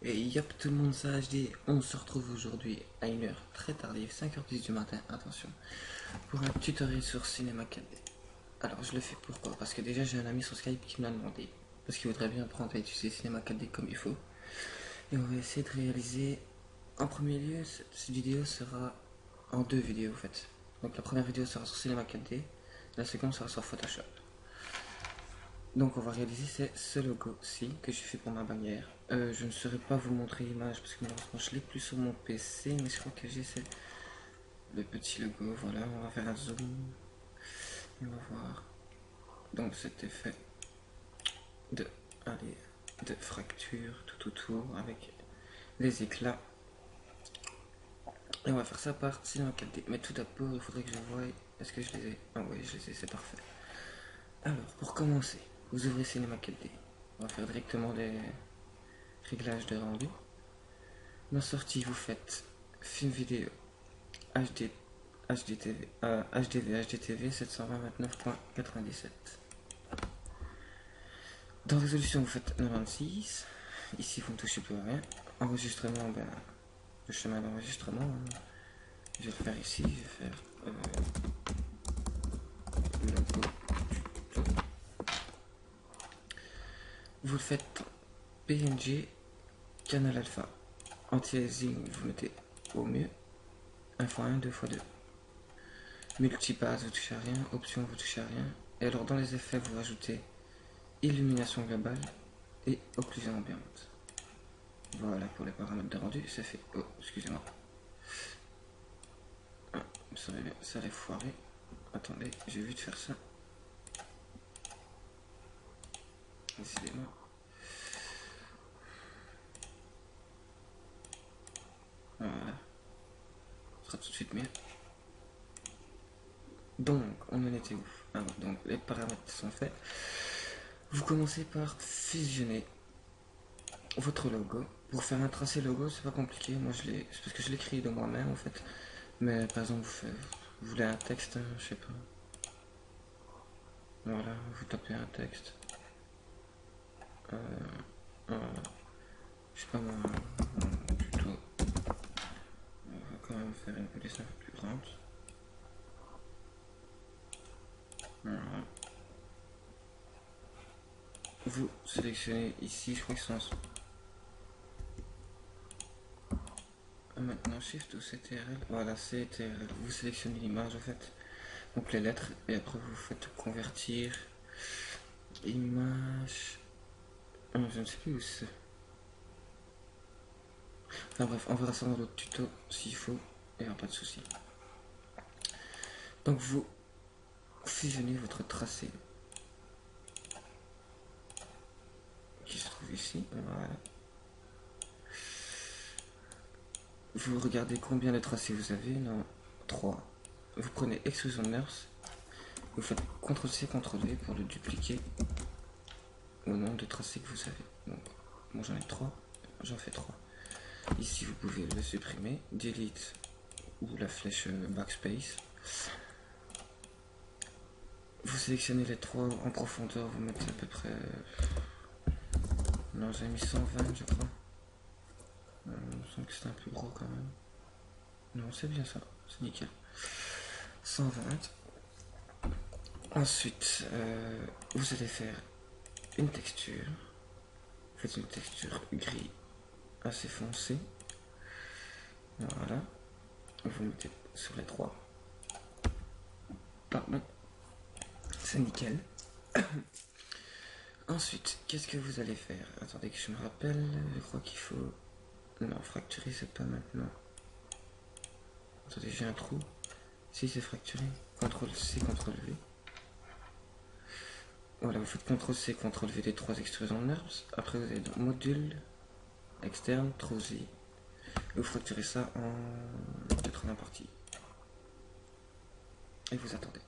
Et yop tout le monde, ça HD, on se retrouve aujourd'hui à une heure très tardive, 5h10 du matin, attention, pour un tutoriel sur Cinema 4D. Alors je le fais pourquoi? Parce que déjà j'ai un ami sur Skype qui me l'a demandé, parce qu'il voudrait bien apprendre à utiliser Cinema 4D comme il faut. Et on va essayer de réaliser, en premier lieu, cette vidéo sera en deux vidéos en fait. Donc la première vidéo sera sur Cinema 4D, la seconde sera sur Photoshop. Donc on va réaliser ce logo-ci que j'ai fait pour ma bannière. Je ne saurais pas vous montrer l'image parce que malheureusement je l'ai plus sur mon PC, mais je crois que j'ai le petit logo. Voilà, on va faire un zoom et on va voir. Donc cet effet de, allez, de fracture tout autour avec les éclats. Et on va faire ça par Cinema 4D. Mais tout d'abord, il faudrait que je voie. Est-ce que je les ai? Ah oui, je les ai, c'est parfait. Alors, pour commencer, vous ouvrez Cinema 4D. On va faire directement les réglages de rendu. Dans sortie, vous faites film vidéo HD, HDTV, HDV, HDTV 720-29.97. Dans résolution, vous faites 96. Ici, vous ne touchez plus à rien. Enregistrement, ben, le chemin d'enregistrement, je vais le faire ici. Je vais faire logo tuto. Vous le faites PNG, canal alpha. Anti-aliasing, vous mettez au mieux 1x1, 2x2. Multipass, vous touchez à rien. Option, vous touchez à rien. Et alors, dans les effets, vous rajoutez illumination globale et occlusion ambiante. Voilà pour les paramètres de rendu, c'est fait. Oh, excusez-moi. Ah, ça allait foirer. Attendez, j'ai vu de faire ça. Décidément. Voilà. Ce sera tout de suite mieux. Donc, on en était où? Alors, donc, les paramètres sont faits. Vous commencez par fusionner votre logo. Pour faire un tracé logo, c'est pas compliqué. Moi, c'est parce que je l'ai créé de moi-même en fait. Mais par exemple, vous voulez un texte, je sais pas. Voilà, vous tapez un texte. Voilà. Je sais pas moi, tuto. On va quand même faire une police un peu plus grande. Voilà. Vous sélectionnez ici, je crois qu'ils sont maintenant Shift ou CTRL. Voilà, CTRL. Vous sélectionnez l'image en fait. Donc les lettres et après vous faites convertir image. Je ne sais plus où c'est. Enfin bref, on verra ça dans l'autre tuto s'il faut. Il n'y aura pas de souci. Donc vous fusionnez votre tracé qui se trouve ici. Voilà. Vous regardez combien de tracés vous avez. Non, 3. Vous prenez Extrusion Nurse. Vous faites CTRL-C, CTRL-V pour le dupliquer au nombre de tracés que vous avez. Donc, moi j'en ai 3. J'en fais 3. Ici vous pouvez le supprimer. Delete ou la flèche backspace. Vous sélectionnez les 3 en profondeur. Vous mettez à peu près... Non, j'ai mis 120 je crois. Il me semble que c'était un peu gros quand même. Non, c'est bien ça, c'est nickel. 120. Ensuite, vous allez faire une texture. Faites une texture gris assez foncé. Voilà. Vous mettez sur les 3. Pardon. C'est nickel. Ensuite, qu'est-ce que vous allez faire? Attendez que je me rappelle. Je crois qu'il faut... Non, fracturer, c'est pas maintenant. Attendez, j'ai un trou. Si, c'est fracturé. CTRL-C, CTRL-V. Voilà, vous faites CTRL-C, CTRL-V des 3 extrusions NURBS. Après, vous allez dans Module, Externe, TROZ. Et vous fracturez ça en 80 parties. Et vous attendez.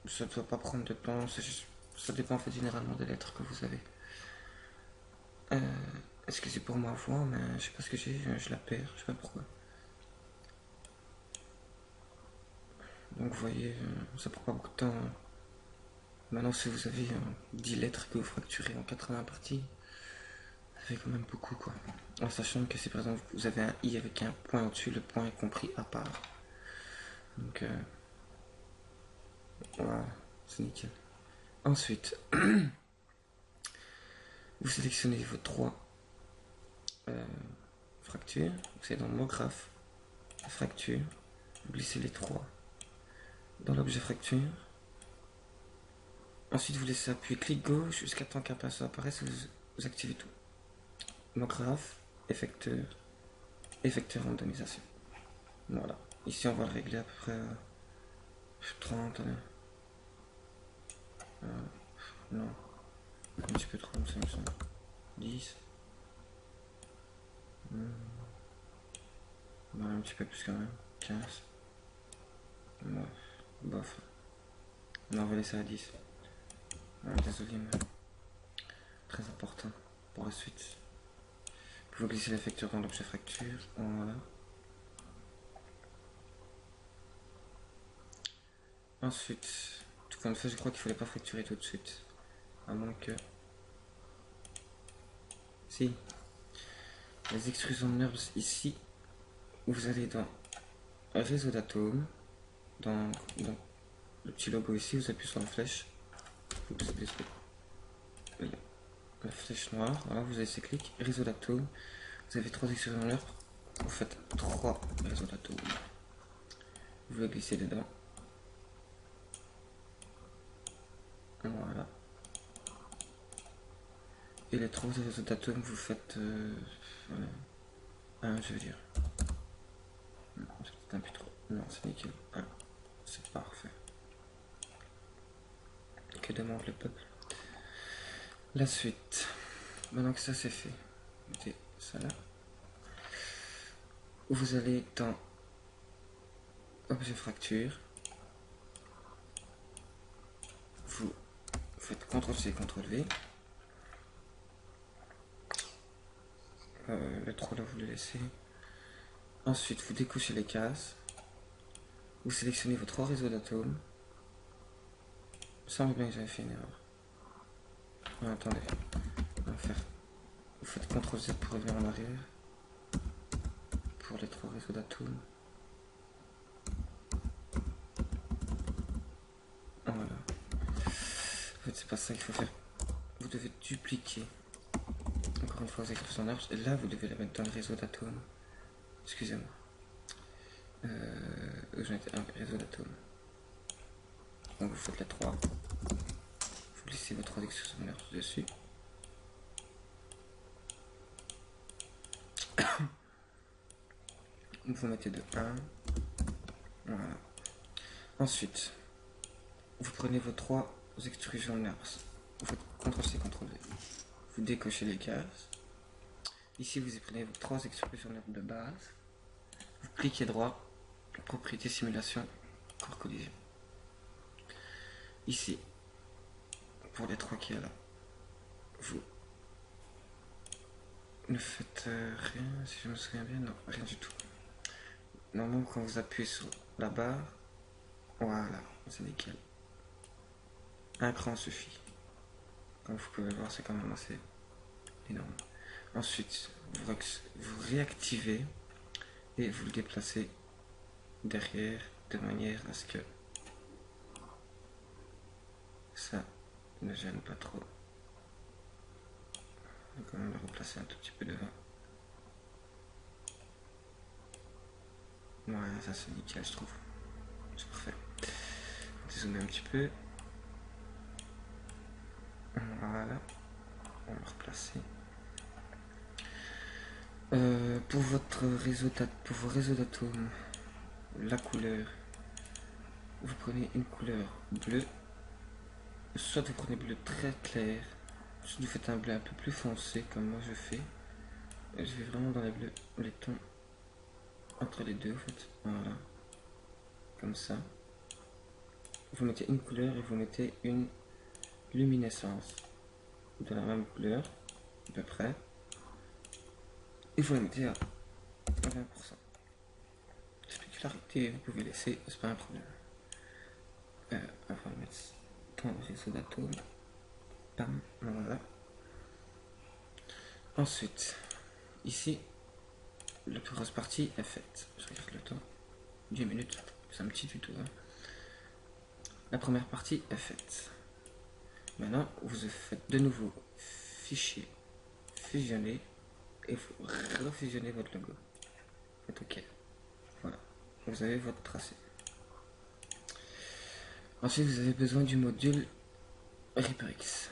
Ça ne doit pas prendre de temps. Ça dépend en fait généralement des lettres que vous avez. Excusez pour ma voix, mais je sais pas ce que j'ai. Je la perds. Je sais pas pourquoi. Donc vous voyez, ça prend pas beaucoup de temps. Maintenant, si vous avez 10 lettres que vous fracturez en 80 parties, ça fait quand même beaucoup quoi. En sachant que si par exemple vous avez un i avec un point au-dessus, le point est compris à part. Donc voilà, c'est nickel. Ensuite, vous sélectionnez vos trois fractures, vous allez dans le mot graphe, fracture, vous glissez les trois dans l'objet fracture. Ensuite, vous laissez appuyer clic gauche jusqu'à temps qu'un pinceau apparaisse, vous activez tout. Mot graphe, effecteur, effecteur randomisation. Voilà. Ici, on va le régler à peu près 30, non, un petit peu trop, ça me semble. 10. Voilà, un petit peu plus quand même. 15. Bof. Non, on va laisser à 10. Désolé, mais très important pour la suite. Vous glissez l'effecteur dans l'objet fracture. Voilà. Ensuite, tout comme ça, je crois qu'il ne fallait pas fracturer tout de suite. À moins que... Si. Les extrusions de NURBS ici, vous allez dans réseau d'atomes, dans le petit logo ici, vous appuyez sur la flèche. La flèche noire, voilà, vous avez ces clics, réseau d'atomes, vous avez trois extrusions de NURBS, vous faites 3 réseaux d'atomes. Vous le glissez dedans. Voilà. Et les 3 réseaux d'atomes, vous faites... voilà. 1, je veux dire. C'est peut-être un peu trop. Non, c'est nickel. Ah, c'est parfait. Que demande le peuple? La suite. Maintenant que ça c'est fait, mettez ça là. Vous allez dans objet fracture. Vous faites CTRL-C, CTRL-V. Le 3 là, vous le laissez. Ensuite, vous décochez les cases. Vous sélectionnez vos 3 réseaux d'atomes. Il me semble bien que j'avais fait une erreur. Non, attendez. On va faire. Vous faites CTRL-Z pour revenir en arrière. Pour les 3 réseaux d'atomes. Voilà. En fait, c'est pas ça qu'il faut faire. Vous devez dupliquer. Encore une fois, vos expressions d'arbres. Et là, vous devez la mettre dans le réseau d'atomes. Excusez-moi. Je mettais un réseau d'atomes. Donc vous faites les 3. Vous glissez vos 3 expressions d'arbres dessus. Vous mettez de 1. Voilà. Ensuite, vous prenez vos 3 extrusions de NURBS. Vous faites CTRL-C, CTRL-V. Vous décochez les cases. Ici, vous y prenez vos 3 extrusions de NURBS de base. Vous cliquez droit, propriété simulation, corps collision. Ici, pour les 3 qu'il y a là, vous ne faites rien, si je me souviens bien, non, rien du tout. Normalement, quand vous appuyez sur la barre, voilà, c'est nickel. Un cran suffit. Comme vous pouvez voir, c'est quand même assez énorme. Ensuite, vous réactivez et vous le déplacez derrière de manière à ce que ça ne gêne pas trop. On va quand même le replacer un tout petit peu devant. Ouais, ça c'est nickel, je trouve. C'est parfait. Dézoomer un petit peu. Voilà. On va le replacer. Pour vos réseaux d'atomes, la couleur, vous prenez une couleur bleue. Soit vous prenez bleu très clair, soit vous faites un bleu un peu plus foncé comme moi je fais. Et je vais vraiment dans les tons entre les deux en fait. Voilà. Comme ça. Vous mettez une couleur et vous mettez une luminescence de la même couleur, à peu près. Et vous la mettez à 20%. Spécularité, vous pouvez laisser, c'est pas un problème. On va le mettre dans le réseau d'atomes. Bam, voilà. Ensuite, ici, la plus grosse partie est faite. Je regarde le temps. 10 minutes, c'est un petit tuto. Hein. La première partie est faite. Maintenant, vous faites de nouveau fichier, fusionner et vous refusionnez votre logo. Faites OK. Voilà, vous avez votre tracé. Ensuite, vous avez besoin du module ReaperX.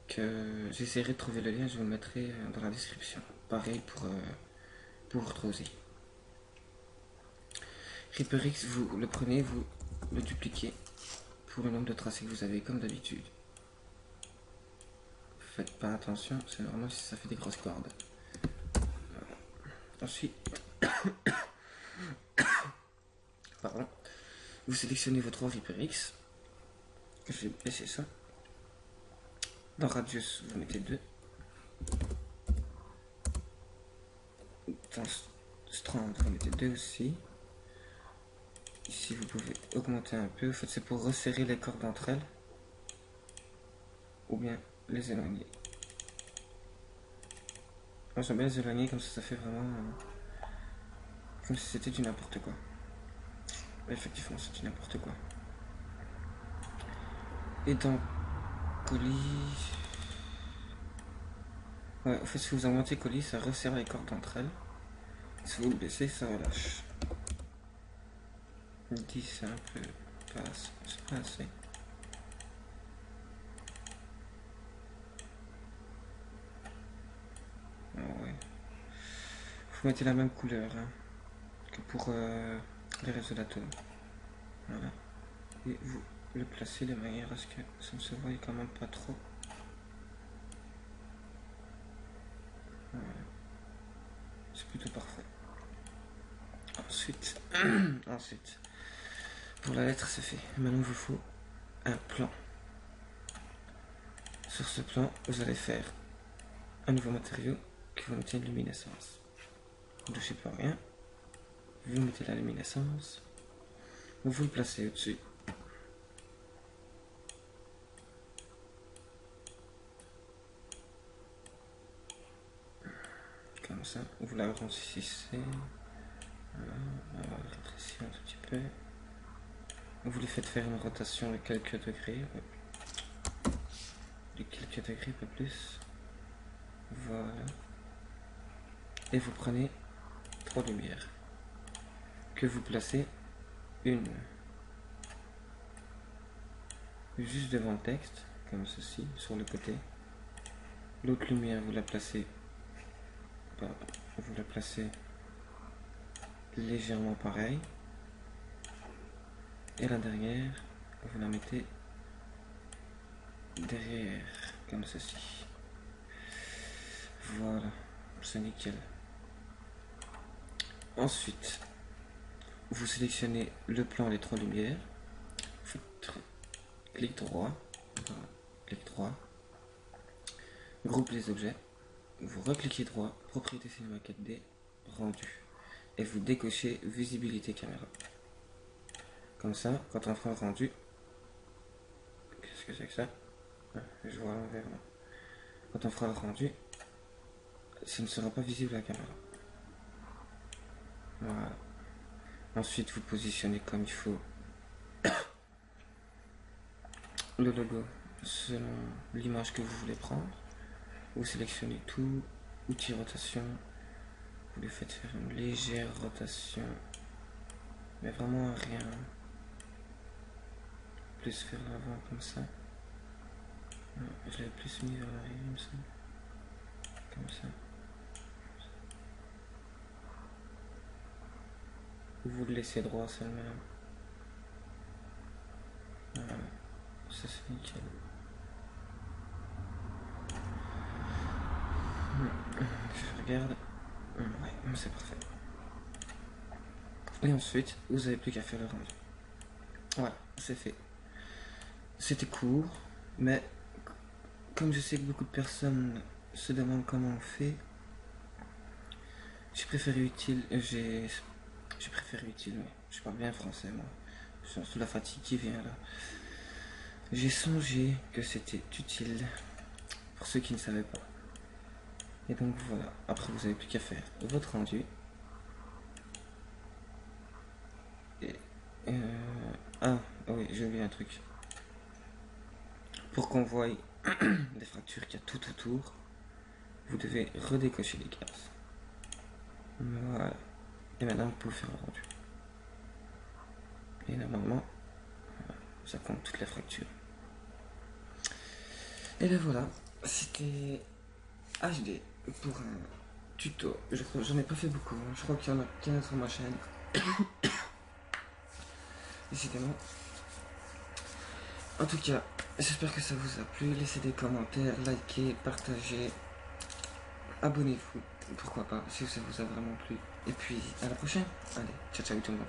Que j'essaierai de trouver le lien, je vous le mettrai dans la description. Pareil pour retrouver. ReaperX, vous le prenez, vous le dupliquez pour le nombre de tracés que vous avez comme d'habitude. Faites pas attention, c'est normal si ça fait des grosses cordes. Voilà. Ensuite, pardon, vous sélectionnez votre ReaperX. Je vais baisser ça. Dans Radius, vous mettez 2. Dans Strand, vous mettez 2 aussi. Ici, vous pouvez augmenter un peu. En fait, c'est pour resserrer les cordes entre elles. Ou bien les éloigner. Moi, j'aime bien les éloigner, comme ça fait vraiment... comme si c'était du n'importe quoi. Effectivement, c'est du n'importe quoi. Et dans colis... Ouais, en fait, si vous augmentez colis, ça resserre les cordes entre elles. Si vous le baissez, ça relâche. 10, c'est un peu... c'est pas assez. Oh, ouais. Vous mettez la même couleur hein, que pour les réseaux d'atomes. Voilà. Et vous le placez de manière à ce que ça ne se voie quand même pas trop. Voilà. C'est plutôt parfait. Ensuite, pour la lettre c'est fait. Maintenant il vous faut un plan. Sur ce plan, vous allez faire un nouveau matériau qui va mettre une luminescence. Vous ne touchez pas rien. Vous mettez la luminescence. Vous le placez au-dessus. Comme ça, vous la grossissez. Voilà, on va rétrécir un tout petit peu. Vous lui faites faire une rotation de quelques degrés. De quelques degrés, pas plus. Voilà. Et vous prenez 3 lumières. Que vous placez une juste devant le texte, comme ceci, sur le côté. L'autre lumière, vous la placez légèrement pareil. Et la dernière, vous la mettez derrière, comme ceci. Voilà, c'est nickel. Ensuite, vous sélectionnez le plan des 3 lumières. Faites clic droit. Voilà, clic droit. Groupe les objets. Vous recliquez droit, propriété cinéma 4D, rendu. Et vous décochez visibilité caméra. Comme ça, quand on fera le rendu, qu'est-ce que c'est que ça? Je vois à l'envers là. Quand on fera le rendu, ça ne sera pas visible à la caméra. Voilà. Ensuite, vous positionnez comme il faut le logo selon l'image que vous voulez prendre. Vous sélectionnez tout, outil rotation. Vous lui faites faire une légère rotation, mais vraiment rien. Plus vers l'avant comme ça. Non, je l'ai plus mis vers l'arrière comme ça. Comme ça. Vous le laissez droit seulement. Voilà. Ça c'est nickel. Je regarde. Ouais, c'est parfait. Et ensuite, vous n'avez plus qu'à faire le rendu. Voilà, c'est fait. C'était court, mais comme je sais que beaucoup de personnes se demandent comment on fait, j'ai préféré utile, ouais. Je parle bien français, moi. C'est surtout la fatigue qui vient là. J'ai songé que c'était utile pour ceux qui ne savaient pas. Et donc voilà, après vous avez plus qu'à faire votre rendu. Et, ah oui, j'ai oublié un truc. Pour qu'on voie des fractures qu'il y a tout autour, vous devez redécocher les cases. Voilà. Et maintenant vous pouvez faire un rendu. Et normalement, ça compte toutes les fractures. Et ben voilà, c'était HD pour un tuto. J'en ai pas fait beaucoup, hein. Je crois qu'il y en a 15 sur ma chaîne. Décidément. En tout cas, j'espère que ça vous a plu. Laissez des commentaires, likez, partagez, abonnez-vous. Pourquoi pas, si ça vous a vraiment plu. Et puis, à la prochaine. Allez, ciao ciao tout le monde.